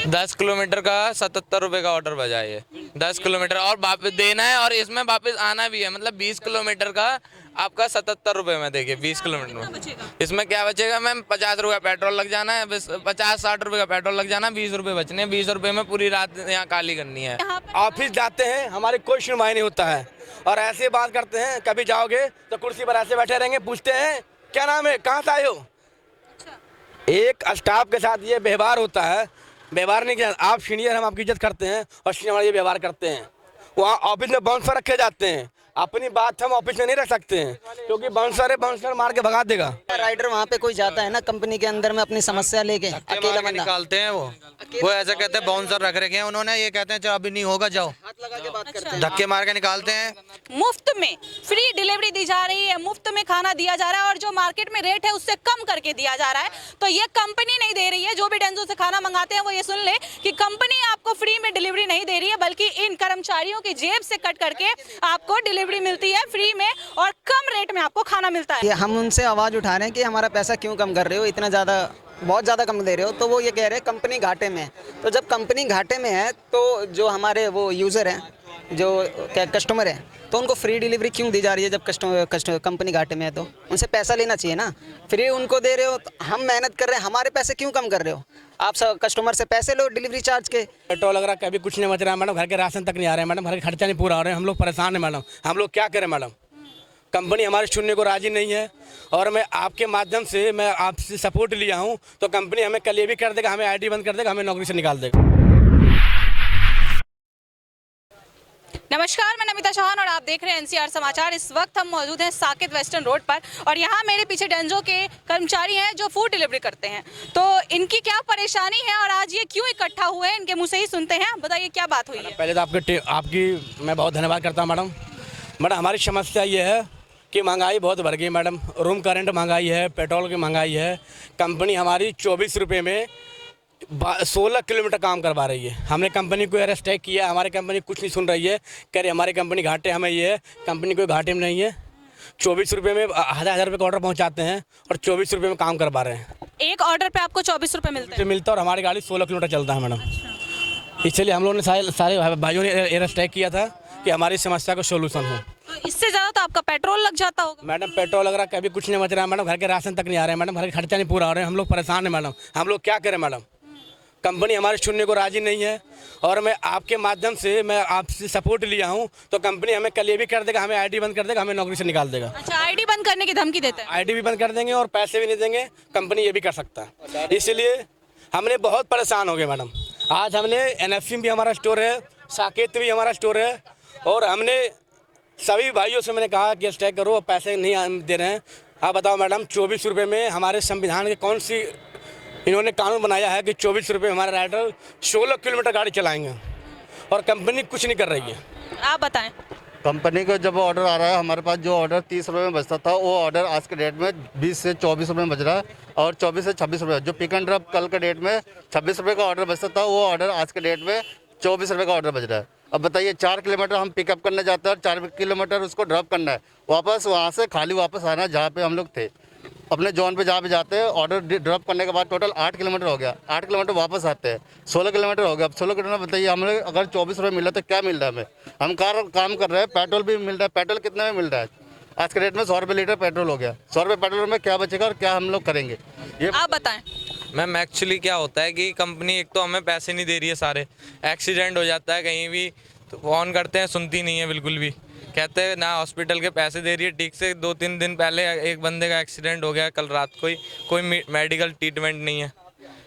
10 kilometre का 77 रुपये का ऑर्डर बजा है ये। 10 किलोमीटर और वापस देना है और इसमें वापस आना भी है, मतलब 20 किलोमीटर का आपका 77 रुपये में। देखिए 20 किलोमीटर में इसमें क्या बचेगा मैम, 50 रुपये पेट्रोल लग जाना है, 50-60 रुपये का पेट्रोल लग जाना, 20 रुपये बचने हैं। 20 रुपये में पूरी रात यहाँ काली करनी है। ऑफिस जाते हैं, हमारी कोई सुनवाई नहीं होता है और ऐसे बात करते हैं। कभी जाओगे तो कुर्सी पर ऐसे बैठे रहेंगे, पूछते हैं क्या नाम है, कहाँ से आए हो। एक स्टाफ के साथ ये व्यवहार होता है। व्यवहार नहीं किया, आप सीनियर, हम आपकी इज्जत करते हैं और सीनियर हमारे ये व्यवहार करते हैं। वहाँ ऑफिस में बाउंसर रखे जाते हैं, अपनी बात हम ऑफिस में नहीं रख सकते हैं क्योंकि बाउंसर है, बाउंसर मार के भगा देगा। राइडर वहाँ पे कोई जाता है ना कंपनी के अंदर में अपनी समस्या लेके, अकेला बंदा निकालते हैं वो ऐसा कहते हैं बाउंसर रख रखे हैं उन्होंने, ये कहते हैं चलो अभी नहीं होगा जाओ, हाथ लगा के बात करते हैं। धक्के मार के निकालते हैं। मुफ्त में फ्री डिलीवरी दी जा रही है, मुफ्त में खाना दिया जा रहा है और जो मार्केट में रेट है उससे कम करके दिया जा रहा है। तो ये कंपनी नहीं दे रही है। जो भी डेंजो से खाना मंगाते हैं वो ये सुन ले कि कंपनी आपको फ्री में डिलीवरी नहीं दे रही है, बल्कि इन कर्मचारियों की जेब से कट करके आपको डिलीवरी मिलती है फ्री में और कम रेट में आपको खाना मिलता है। ये हम उनसे आवाज़ उठा रहे हैं कि हमारा पैसा क्यों कम कर रहे हो, इतना ज़्यादा, बहुत ज़्यादा कम दे रहे हो। तो वो ये कह रहे हैं कंपनी घाटे में है। तो जब कंपनी घाटे में है तो जो हमारे वो यूज़र हैं, जो क्या कस्टमर हैं, तो उनको फ्री डिलीवरी क्यों दी जा रही है जब कस्टमर कंपनी घाटे में है? तो उनसे पैसा लेना चाहिए ना। फ्री उनको दे रहे हो तो हम मेहनत कर रहे हैं, हमारे पैसे क्यों कम कर रहे हो? आप सब कस्टमर से पैसे लो डिलीवरी चार्ज के। पेट्रोल वगैरह कभी कुछ नहीं बच रहा है मैडम, घर के राशन तक नहीं आ रहे हैं मैडम, घर का खर्चा नहीं पूरा हो रहा है, हम लोग परेशान हैं मैडम। हम लोग क्या करें मैडम, कंपनी हमारे सुनने को राजी नहीं है। और मैं आपके माध्यम से मैं आपसे सपोर्ट लिया हूँ तो कंपनी हमें कल ये भी कर देगा, हमें आईडी बंद कर देगा, हमें नौकरी से निकाल देगा। नमस्कार, मैं नमिता चौहान और आप देख रहे हैं एनसीआर समाचार। इस वक्त हम मौजूद हैं साकेत वेस्टर्न रोड पर और यहाँ मेरे पीछे डेंजो के कर्मचारी हैं जो फूड डिलीवरी करते हैं। तो इनकी क्या परेशानी है और आज ये क्यों इकट्ठा हुए हैं, इनके मुँह से ही सुनते हैं। बताइए क्या बात हुई है। पहले तो आपकी मैं बहुत धन्यवाद करता हूँ मैडम। हमारी समस्या ये है कि महंगाई बहुत बढ़ गई मैडम। रूम करेंट महंगाई है, पेट्रोल की महंगाई है। कंपनी हमारी 24 रुपये में 16 किलोमीटर काम करवा रही है। हमने कंपनी को अरेस्ट किया, हमारी कंपनी कुछ नहीं सुन रही है, कह रही हमारी कंपनी घाटे हमें ये है। कंपनी कोई घाटे में नहीं है। 24 रुपये में हज़ार रुपये का ऑर्डर पहुंचाते हैं और 24 रुपये में काम करवा रहे हैं। एक ऑर्डर पे आपको 24 रुपये मिलता है और हमारी गाड़ी 16 किलोमीटर चलता है मैडम। इसलिए हम लोगों ने सारे भाइयों ने अरेस्ट किया था कि हमारी समस्या का सोल्यूशन हो। तो इससे ज़्यादा तो आपका पेट्रोल लग जाता होगा। मैडम पेट्रोल वगैरह कभी कुछ नहीं बच रहा है मैडम, घर के राशन तक नहीं आ रहे हैं मैडम, घर का खर्चा नहीं पूरा हो रहा है, हम लोग परेशान हैं मैडम। हम लोग क्या करें मैडम, कंपनी हमारे सुनने को राजी नहीं है। और मैं आपके माध्यम से मैं आपसे सपोर्ट लिया हूँ तो कंपनी हमें कल ये भी कर देगा, हमें आईडी बंद कर देगा, हमें नौकरी से निकाल देगा। अच्छा, आईडी बंद करने की धमकी देते हैं। आईडी भी बंद कर देंगे और पैसे भी नहीं देंगे, कंपनी ये भी कर सकता है। इसलिए हमने बहुत परेशान हो गए मैडम। आज हमने एनएफसी भी हमारा स्टोर है, साकेत भी हमारा स्टोर है और हमने सभी भाइयों से मैंने कहा कि स्ट्राइक करो, पैसे नहीं दे रहे हैं। आप बताओ मैडम, 24 रुपये में हमारे संविधान के कौन सी इन्होंने कानून बनाया है कि 24 रुपये हमारे राइडर 16 किलोमीटर गाड़ी चलाएंगे और कंपनी कुछ नहीं कर रही है। आप बताएं। कंपनी को जब ऑर्डर आ रहा है, हमारे पास जो ऑर्डर 30 रुपये में बचता था वो ऑर्डर आज के डेट में 20 से 24 रुपये में बच रहा है और 24 से 26 रुपये। जो पिक एंड ड्रॉप कल के डेट में 26 रुपये का ऑर्डर बचता था वो ऑर्डर आज के डेट में 24 रुपये का ऑर्डर बच रहा है। अब बताइए, 4 किलोमीटर हम पिकअप करने जाते हैं और 4 किलोमीटर उसको ड्रॉप करना है, वापस वहाँ से खाली वापस आना है जहाँ पे हम लोग थे अपने जोन पे जहाँ पे जाते हैं। ऑर्डर ड्रॉप करने के बाद टोटल 8 किलोमीटर हो गया, 8 किलोमीटर वापस आते हैं, 16 किलोमीटर हो गया। अब 16 किलोमीटर बताइए, हमें अगर 24 रुपये मिल रहा है तो क्या मिल रहा है हमें? हम काम कर रहे हैं, पेट्रोल भी मिल रहा है। पेट्रोल कितने में मिल रहा है? आज के डेट में 100 रुपये लीटर पेट्रोल हो गया। 100 रुपये पेट्रोल में क्या बचेगा और क्या हम लोग करेंगे, ये आप बताएं। मैम एक्चुअली क्या होता है कि कंपनी एक तो हमें पैसे नहीं दे रही है, सारे एक्सीडेंट हो जाता है कहीं भी तो फ़ोन करते हैं, सुनती नहीं है बिल्कुल भी। कहते हैं ना हॉस्पिटल के पैसे दे रही है ठीक से। 2-3 दिन पहले एक बंदे का एक्सीडेंट हो गया कल रात को ही, कोई मेडिकल ट्रीटमेंट नहीं है।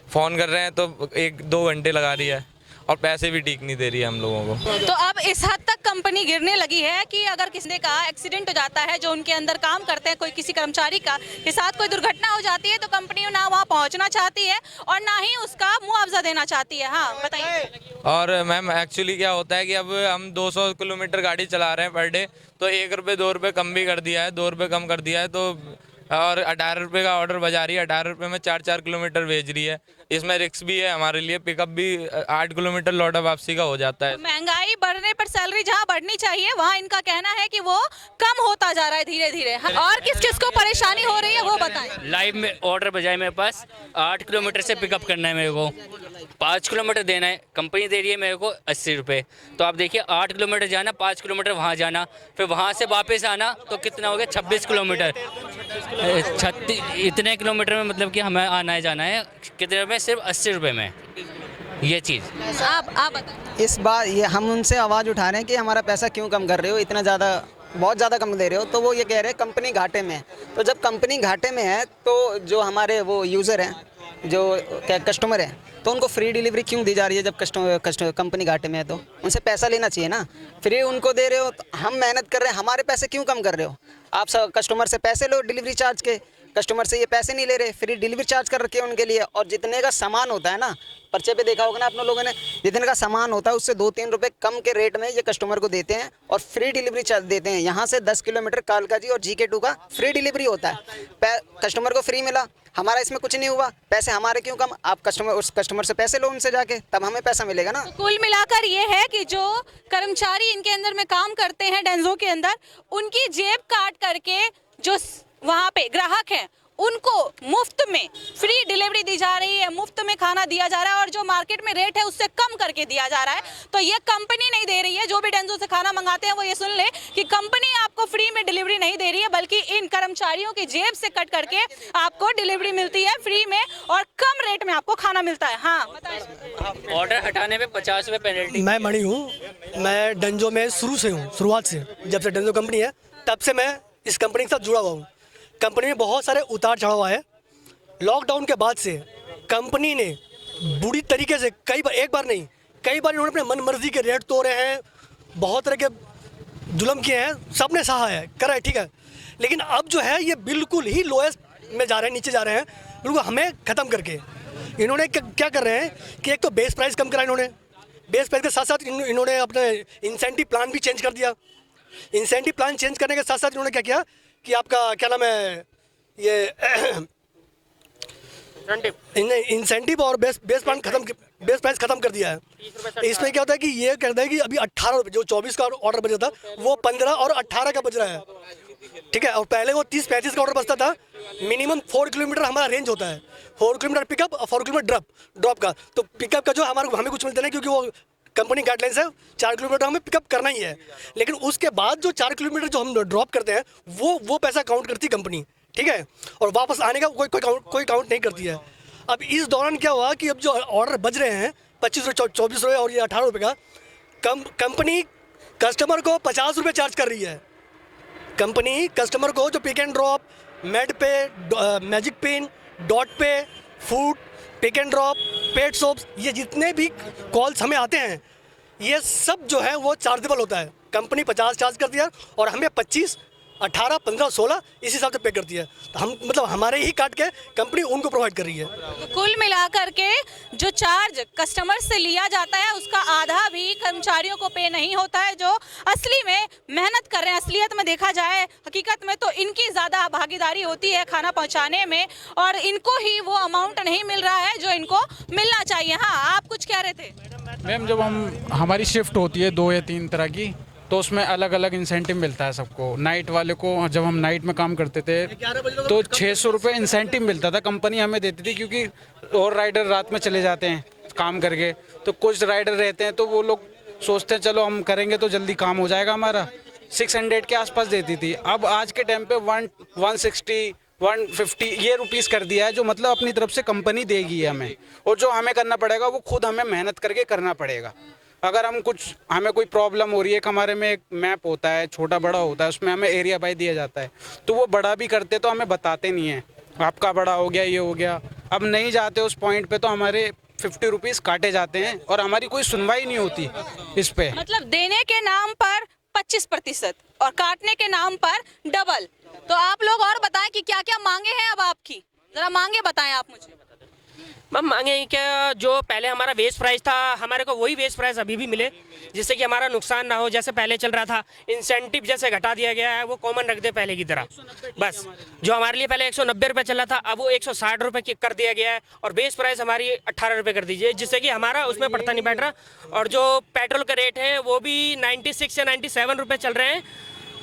फ़ोन कर रहे हैं तो 1-2 घंटे लगा रही है और पैसे भी ठीक नहीं दे रही है हम लोगों को। तो अब इस हद तक कंपनी गिरने लगी है कि अगर किसी का एक्सीडेंट हो जाता है, जो उनके अंदर काम करते हैं, कोई किसी कर्मचारी का के साथ कोई दुर्घटना हो जाती है तो कंपनी ना वहाँ पहुँचना चाहती है और ना ही उसका मुआवजा देना चाहती है। हाँ बताइए। और मैम एक्चुअली क्या होता है कि अब हम 200 किलोमीटर गाड़ी चला रहे हैं पर डे, तो 1 रुपये 2 रुपये कम भी कर दिया है, 2 रुपये कम कर दिया है तो और 18 रुपये का ऑर्डर बजा रही है। 18 रुपये में 4-4 किलोमीटर भेज रही है। इसमें रिस्क भी है हमारे लिए, पिकअप भी 8 किलोमीटर लौटा वापसी का हो जाता है। महंगाई बढ़ने पर सैलरी जहाँ बढ़नी चाहिए वहाँ इनका कहना है कि वो कम होता जा रहा है धीरे धीरे। और किस किस को परेशानी हो रही है वो बताएं। लाइव में ऑर्डर बजाय मेरे पास 8 किलोमीटर से पिकअप करना है, मेरे को 5 किलोमीटर देना है, कंपनी दे रही है मेरे को 80 रुपये। तो आप देखिए 8 किलोमीटर जाना, 5 किलोमीटर वहाँ जाना, फिर वहाँ से वापस आना, तो कितना हो गया 26 किलोमीटर। 36 इतने किलोमीटर में मतलब कि हमें आना है जाना है कितने में, सिर्फ 80 रुपये में ये चीज़। आप बताएं। इस बार ये हम उनसे आवाज़ उठा रहे हैं कि हमारा पैसा क्यों कम कर रहे हो, इतना ज़्यादा बहुत ज़्यादा कम दे रहे हो। तो वो ये कह रहे हैं कंपनी घाटे में है। तो जब कंपनी घाटे में है तो जो हमारे वो यूज़र हैं, जो क्या कस्टमर हैं, तो उनको फ्री डिलीवरी क्यों दी जा रही है? जब कस्टमर कंपनी घाटे में है तो उनसे पैसा लेना चाहिए ना। फ्री उनको दे रहे हो तो हम मेहनत कर रहे हैं, हमारे पैसे क्यों कम कर रहे हो? आप सब कस्टमर से पैसे लो डिलीवरी चार्ज के, कस्टमर से ये पैसे नहीं ले रहे, फ्री डिलीवरी चार्ज कर रखे हैं उनके लिए। और जितने का सामान होता है ना, पर्चे पे देखा होगा ना आप लोगों ने, जितने का सामान होता है उससे 2-3 रुपए कम के रेट में ये कस्टमर को देते हैं और फ्री डिलीवरी चार्ज देते हैं। यहाँ से 10 किलोमीटर कालका जी और GK2 का फ्री डिलीवरी होता है। कस्टमर को फ्री मिला, हमारा इसमें कुछ नहीं हुआ। पैसे हमारे क्यों कम? आप उस कस्टमर से पैसे लो उनसे जाके, तब हमें पैसा मिलेगा ना। तो कुल मिलाकर ये है कि जो कर्मचारी इनके अंदर में काम करते हैं डेंजो के अंदर, उनकी जेब काट करके जो वहाँ पे ग्राहक हैं उनको मुफ्त में फ्री डिलीवरी दी जा रही है, मुफ्त में खाना दिया जा रहा है और जो मार्केट में रेट है उससे कम करके दिया जा रहा है। तो ये कंपनी नहीं दे रही है। जो भी डेंजो से खाना मंगाते हैं वो ये सुन ले कि कंपनी आपको फ्री में डिलीवरी नहीं दे रही है, बल्कि इन कर्मचारियों की जेब से कट करके आपको डिलीवरी मिलती है फ्री में और कम रेट में आपको खाना मिलता है। हाँ बताइए। ऑर्डर हटाने पे 50 रुपये पेनल्टी। मैं मणि हूँ, मैं डेंजो में शुरू से हूँ, शुरुआत से। जब से डेंजो कंपनी है तब से मैं इस कंपनी के साथ जुड़ा हुआ हूँ। कंपनी में बहुत सारे उतार चढ़ाव आए। लॉकडाउन के बाद से कंपनी ने बुरी तरीके से कई बार, एक बार नहीं कई बार इन्होंने अपने मन मर्जी के रेट तोड़े हैं, बहुत तरह के जुल्म किए हैं, सब ने सहा है, करा है, ठीक है। लेकिन अब जो है ये बिल्कुल ही लोएस्ट में जा रहे हैं, नीचे जा रहे हैं, बिल्कुल हमें ख़त्म करके। इन्होंने क्या कर रहे हैं कि एक तो बेस प्राइस कम करा इन्होंने, बेस प्राइस के साथ साथ इन्होंने अपने इंसेंटिव प्लान भी चेंज कर दिया। इंसेंटिव प्लान चेंज करने के साथ साथ इन्होंने क्या किया कि आपका क्या नाम है, ये इंसेंटिव और बेस प्राइस खत्म कर दिया है। इसमें क्या होता है कि ये कहता है कि अभी 18 जो 24 का ऑर्डर बचा था वो 15 और 18 का बज रहा है, ठीक है। और पहले वो 30-35 का ऑर्डर बचता था। मिनिमम 4 किलोमीटर हमारा रेंज होता है, 4 किलोमीटर पिकअप और 4 किलोमीटर ड्रॉप का। तो पिकअप का जो हमें कुछ मिलता नहीं, क्योंकि वो कंपनी गाइडलाइंस है 4 किलोमीटर हमें पिकअप करना ही है। लेकिन उसके बाद जो 4 किलोमीटर जो हम ड्रॉप करते हैं वो पैसा काउंट करती है कंपनी, ठीक है। और वापस आने का कोई काउंट नहीं करती है। अब इस दौरान क्या हुआ कि अब जो ऑर्डर बज रहे हैं 25 रुपये, 24 रुपये और ये 18 रुपये का, कंपनी कस्टमर को 50 रुपये चार्ज कर रही है। कंपनी कस्टमर को जो pick and drop, made pay, magicpin, DotPe, food, pick and drop, pet shops, ये जितने भी कॉल्स हमें आते हैं ये सब जो है वो चार्जेबल होता है। कंपनी 50 चार्ज कर दिया और हमें 25, 18, 15, 16 इस हिसाब से पे करती है। तो हम मतलब हमारे ही काट के कंपनी उनको प्रोवाइड कर रही है। तो कुल मिलाकर के जो चार्ज कस्टमर से लिया जाता है उसका आधा भी कर्मचारियों को पे नहीं होता है, जो असली में मेहनत कर रहे हैं। असलियत में देखा जाए हकीकत में तो इनकी ज़्यादा भागीदारी होती है खाना पहुंचाने में और इनको ही वो अमाउंट नहीं मिल रहा है जो इनको मिलना चाहिए। हाँ आप कुछ कह रहे थे मैम, जब हमारी शिफ्ट होती है 2 या 3 तरह की, तो उसमें अलग अलग इंसेंटिव मिलता है सबको। नाइट वाले को, जब हम नाइट में काम करते थे तो 600 रुपये इंसेंटिव मिलता था, कंपनी हमें देती थी, क्योंकि और राइडर रात में चले जाते हैं काम करके। तो कुछ राइडर रहते हैं तो वो लोग सोचते हैं चलो हम करेंगे तो जल्दी काम हो जाएगा हमारा, 600 के आसपास देती थी। अब आज के टाइम पे 160, 150 ये रुपीस कर दिया है, जो मतलब अपनी तरफ से कंपनी देगी हमें, और जो हमें करना पड़ेगा वो खुद हमें मेहनत करके करना पड़ेगा। अगर हमें कोई प्रॉब्लम हो रही है, हमारे में एक मैप होता है, छोटा बड़ा होता है, उसमें हमें एरिया बाय दिया जाता है, तो वो बड़ा भी करते तो हमें बताते नहीं है आपका बड़ा हो गया, ये हो गया। अब नहीं जाते उस पॉइंट पे तो हमारे 50 रुपीज़ काटे जाते हैं और हमारी कोई सुनवाई नहीं होती इस पे। मतलब देने के नाम पर 25% और काटने के नाम पर डबल। तो आप लोग और बताएं कि क्या क्या मांगे हैं अब आपकी, जरा मांगे बताएं आप मुझे। मैम मांगे क्या, जो पहले हमारा बेस प्राइस था हमारे को वही बेस प्राइस अभी भी मिले, जिससे कि हमारा नुकसान ना हो। जैसे पहले चल रहा था इंसेंटिव जैसे घटा दिया गया है, वो कॉमन रख दे पहले की तरह बस। जो हमारे लिए पहले 190 रुपये चल रहा था, अब वो 160 रुपये कर दिया गया है, और बेस प्राइस हमारी 18 रुपये कर दीजिए, जिससे कि हमारा उसमें पड़ता नहीं बैठ रहा। और जो पेट्रोल का रेट है वो भी 96 या 97 रुपये चल रहे हैं,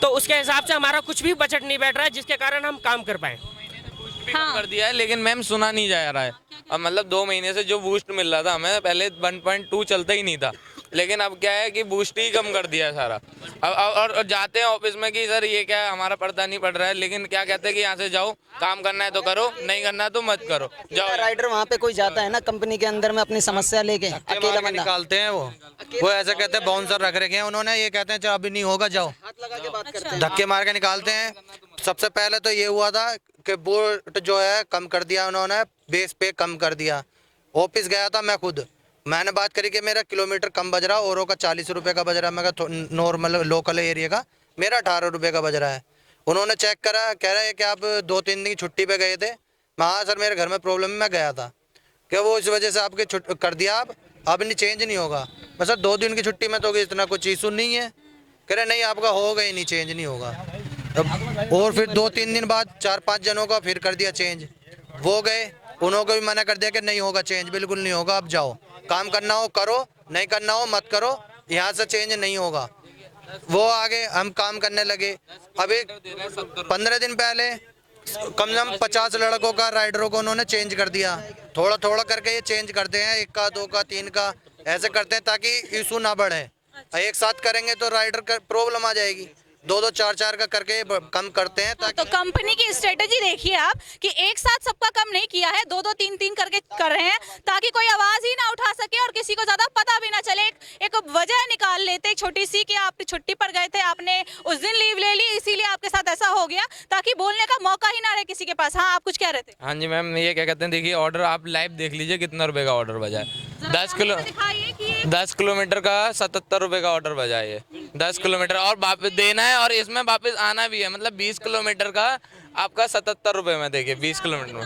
तो उसके हिसाब से हमारा कुछ भी बजट नहीं बैठ रहा है, जिसके कारण हम काम कर पाएँ। कम कर दिया है, लेकिन मैम सुना नहीं जा रहा है। अब मतलब 2 महीने से जो बूस्ट मिल रहा था हमें, पहले 1.2 चलता ही नहीं था, लेकिन अब क्या है कि बूस्ट ही कम कर दिया है सारा। अब और जाते हैं ऑफिस में कि सर ये क्या है, हमारा पड़ता नहीं पड़ रहा है, लेकिन क्या कहते हैं कि यहाँ से जाओ, काम करना है तो करो, नहीं करना है तो मत करो, जाओ। राइडर वहाँ पे कोई जाता है ना कंपनी के अंदर में अपनी समस्या लेके, अकेला बंदा निकालते हैं वो ऐसे कहते हैं बाउंसर रख रखे हैं उन्होंने, ये कहते हैं चलो अभी नहीं होगा जाओ, हाथ लगा के बात करते हैं। धक्के मार के निकालते हैं। सबसे पहले तो ये हुआ था कि बोर्ड जो है कम कर दिया उन्होंने, बेस पे कम कर दिया। ऑफिस गया था मैं खुद, मैंने बात करी कि मेरा किलोमीटर कम बज रहा, औरों का 40 रुपये का बज रहा है, मैं नॉर्मल लोकल एरिया का मेरा 18 रुपये का बज रहा है। उन्होंने चेक करा, कह रहा है कि आप 2-3 दिन की छुट्टी पे गए थे। मैं हाँ सर मेरे घर में प्रॉब्लम में मैं गया था, क्या वो इस वजह से आपके कर दिया, आप अब नहीं चेंज नहीं होगा। मैं सर 2 दिन की छुट्टी में तो इतना कुछ इशू नहीं है, कह रहे नहीं आपका होगा ही नहीं, चेंज नहीं होगा। और फिर 2-3 दिन बाद 4-5 जनों का फिर कर दिया चेंज, वो गए, उन्होंने भी मना कर दिया कि नहीं होगा चेंज, बिल्कुल नहीं होगा, आप जाओ, काम करना हो करो, नहीं करना हो मत करो, यहाँ से चेंज नहीं होगा। वो आगे हम काम करने लगे। अभी 15 दिन पहले कम से कम 50 लड़कों का राइडरों को उन्होंने चेंज कर दिया। थोड़ा थोड़ा करके ये चेंज करते हैं, 1 का 2 का 3 का ऐसे करते हैं ताकि इशू ना बढ़े। एक साथ करेंगे तो राइडर का प्रॉब्लम आ जाएगी, 2-2 4-4 का करके कम करते हैं ताकि। तो कंपनी की स्ट्रेटेजी देखिए आप कि एक साथ सबका कम नहीं किया है, 2-2 3-3 करके कर रहे हैं, ताकि कोई आवाज ही ना उठा सके और किसी को ज्यादा पता भी ना चले। एक वजह निकाल लेते एक छोटी सी कि आप छुट्टी पर गए थे, आपने उस दिन लीव ले ली, इसीलिए आपके साथ ऐसा हो गया, ताकि बोलने का मौका ही ना रहे किसी के पास। हाँ आप कुछ कह रहे थे। हाँ जी मैम, ये क्या कहते हैं, देखिए ऑर्डर आप लाइव देख लीजिए कितना रुपए का ऑर्डर बजा है। 10 किलोमीटर का 77 रुपए का ऑर्डर बजा है, ये 10 किलोमीटर और वापस देना है, और इसमें वापस आना भी है। मतलब 20 किलोमीटर का आपका 77 रुपए में, देखिए 20 किलोमीटर में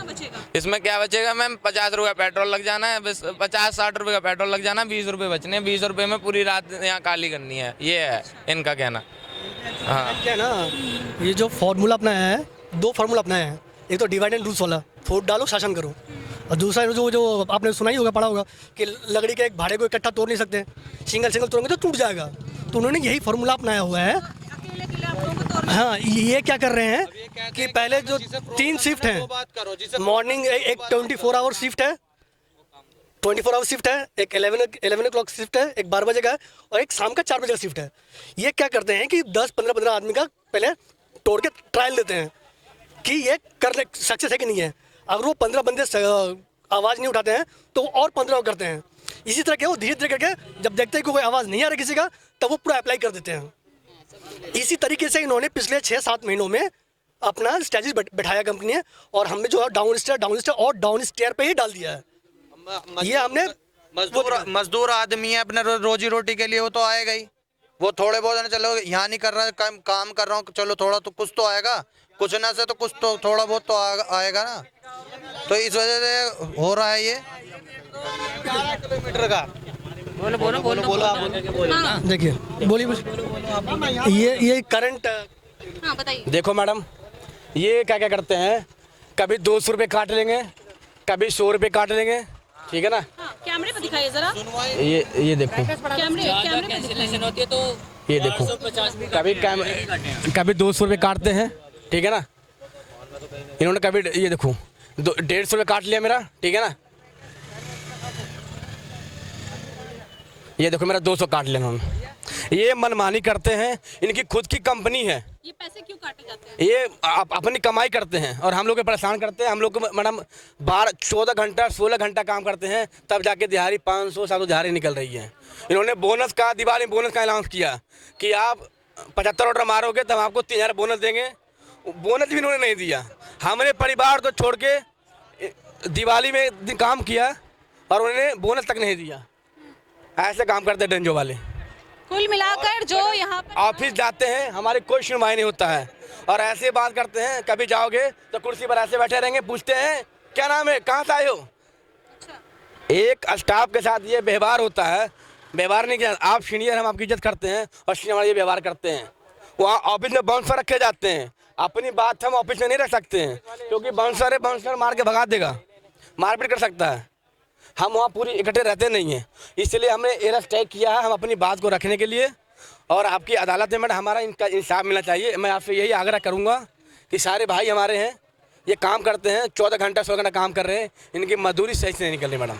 इसमें क्या बचेगा मैम, 50 रुपये पेट्रोल लग जाना है, 50-60 रुपये का पेट्रोल लग जाना, 20 रुपये बचने हैं। 20 रुपये में पूरी रात यहाँ काली करनी है, ये है इनका कहना। हाँ क्या ना, ये जो फार्मूला अपनाया है, 2 फार्मूला अपनाया है। एक तो डिवाइड एंड रूल्स वाला, वोट डालो शासन करो, और दूसरा जो आपने सुना ही होगा, पढ़ा होगा कि लकड़ी के एक भाड़े को इकट्ठा तोड़ नहीं सकते, सिंगल तोड़ेंगे तो टूट जाएगा। तो उन्होंने यही फार्मूला अपनाया हुआ है। हाँ, ये क्या कर रहे हैं कि पहले जो 3 शिफ्ट हैं, मॉर्निंग एक 24 आवर शिफ्ट है, 24 आवर शिफ्ट है, एक 11 o'clock शिफ्ट है, एक 12 बजे का है, और एक शाम का 4 बजे का शिफ्ट है। ये क्या करते हैं कि 10-15 आदमी का पहले तोड़ के ट्रायल देते हैं कि ये करने सक्सेस है कि नहीं है। अगर वो 15 बंदे आवाज़ नहीं उठाते हैं तो और 15 करते हैं। इसी तरह के वो धीरे धीरे करके जब देखते हैं कि कोई आवाज़ नहीं आ रही किसी का, तब वो पूरा अप्लाई कर देते हैं। इसी तरीके से इन्होंने पिछले 6-7 महीनों में अपना स्ट्रेटजी बैठाया कंपनी ने, और हमने जो है डाउन स्टेयर पे ही डाल दिया है। ये हमने मजदूर आदमी है, अपने रोजी रोटी के लिए वो तो आएगा ही। वो थोड़े बहुत चलो यहाँ नहीं कर रहा, काम कर रहा हूँ, चलो थोड़ा तो कुछ तो आएगा, कुछ ना से तो कुछ तो थोड़ा बहुत तो आएगा ना। तो इस वजह से हो रहा है ये। किलोमीटर का देखिए, बोलिए ये करंट। हाँ बताइए। देखो मैडम, ये क्या क्या करते हैं, कभी 200 रुपये काट लेंगे, कभी 100 रुपये काट लेंगे, ठीक है ना। हाँ, कैमरे पे दिखाइए जरा। ये देखो, कैमरे पे कैंसिलेशन होती है तो ये देखो, कभी 200 रुपये काटते हैं, ठीक है ना। इन्होंने कभी ये देखो 150 रुपये काट लिया मेरा, ठीक है ना। ये देखो मेरा 200 काट लिया उन्होंने। ये मनमानी करते हैं, इनकी खुद की कंपनी है। ये पैसे क्यों काटे जाते हैं? ये अपनी कमाई करते हैं और हम लोग को परेशान करते हैं। हम लोग को मैडम 14 घंटा 16 घंटा काम करते हैं, तब जाके दिहाड़ी 500-700 दिहाड़ी निकल रही है। इन्होंने बोनस का, दिवाली बोनस का ऐलान किया कि आप 75 ऑर्डर मारोगे तब आपको 3000 बोनस देंगे। बोनस भी इन्होंने नहीं दिया। हमने परिवार तो छोड़ के दिवाली में काम किया और उन्होंने बोनस तक नहीं दिया। ऐसे काम करते हैं डेंजो वाले। कुल मिलाकर जो यहाँ पर ऑफिस जाते हैं, हमारी कोई सुनवाई नहीं होता है और ऐसे बात करते हैं। कभी जाओगे तो कुर्सी पर ऐसे बैठे रहेंगे, पूछते हैं क्या नाम है, कहाँ से आए हो, एक स्टाफ के साथ ये व्यवहार होता है, व्यवहार नहीं किया। आप सीनियर, हम आपकी इज्जत करते हैं और सीनियर हमारा ये व्यवहार करते हैं। वहाँ ऑफिस में बाउंसर रखे जाते हैं, अपनी बात हम ऑफिस में नहीं रख सकते हैं क्योंकि बाउंसर है, बाउंसर मार के भगा देगा, मारपीट कर सकता है। हम वहाँ पूरी इकट्ठे रहते नहीं हैं, इसलिए हमने एरस तय किया है हम अपनी बात को रखने के लिए। और आपकी अदालत में मैडम हमारा इनका इंसाफ मिलना चाहिए। मैं आपसे यही आग्रह करूँगा कि सारे भाई हमारे हैं, ये काम करते हैं, 14 घंटा 16 घंटा काम कर रहे हैं, इनकी मजदूरी सही से नहीं निकल रही मैडम।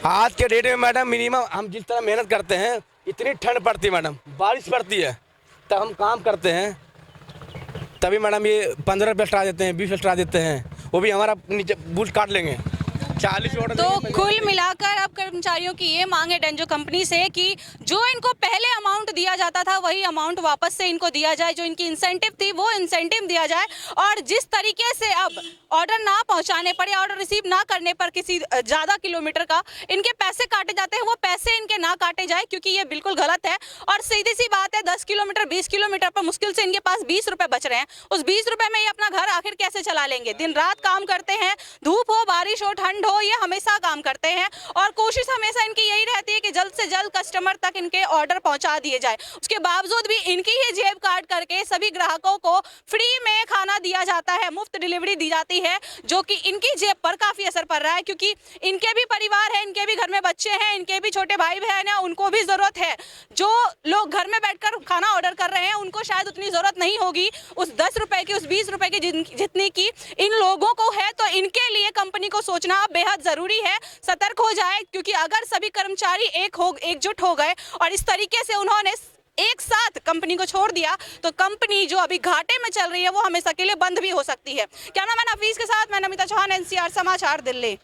आज के डेट में मैडम मिनिमम हम जिस तरह मेहनत करते हैं, इतनी ठंड पड़ती है मैडम, बारिश पड़ती है, तब हम काम करते हैं, तभी मैडम ये 15 रुपये एक्स्ट्रा देते हैं, 20 एक्स्ट्रा देते हैं, वो भी हमारा नीचे बूझ काट लेंगे। 40 ऑर्डर तो कुल मिलाकर अब कर्मचारियों की ये मांग है डेंजो कंपनी से कि जो इनको पहले अमाउंट दिया जाता था वही अमाउंट वापस से इनको दिया जाए, जो इनकी इंसेंटिव थी वो इंसेंटिव दिया जाए, और जिस तरीके से अब ऑर्डर ना पहुंचाने पर या ऑर्डर रिसीव ना करने पर किसी ज़्यादा किलोमीटर का इनके पैसे काटे जाते हैं, वो पैसे इनके ना काटे जाए, क्योंकि ये बिल्कुल गलत है। और सीधी सी बात है, 10 किलोमीटर 20 किलोमीटर पर मुश्किल से इनके पास 20 रुपये बच रहे हैं। उस 20 रुपये में ये अपना घर आखिर कैसे चला लेंगे? दिन रात काम करते हैं, धूप हो बारिश हो ठंड हो, ये हमेशा काम करते हैं और कोशिश हमेशा इनकी यही रहती है कि जल्द से जल्द कस्टमर तक इनके ऑर्डर पहुंचा दिए जाए। उसके बावजूद भी इनकी ही जेब काट करके सभी ग्राहकों को फ्री में खाना दिया जाता है, मुफ्त डिलीवरी दी जाती है, जो कि इनकी जेब पर काफ़ी असर पड़ रहा है, क्योंकि इनके भी परिवार है, इनके भी घर में बच्चे हैं, इनके भी छोटे भाई बहन हैं, उनको भी ज़रूरत है। जो लोग घर में बैठकर खाना ऑर्डर कर रहे हैं उनको शायद उतनी ज़रूरत नहीं होगी उस 10 रुपये की, उस 20 रुपये की जितनी की इन लोगों को है। तो इनके लिए कंपनी को सोचना बेहद ज़रूरी है, सतर्क हो जाए, क्योंकि अगर सभी कर्मचारी एकजुट हो गए और इस तरीके से उन्होंने एक साथ कंपनी को छोड़ दिया तो कंपनी जो अभी घाटे में चल रही है वो हमेशा के लिए बंद भी हो सकती है। कैमरामैन हफीज के साथ मैं नमिता चौहान, NCR समाचार, दिल्ली।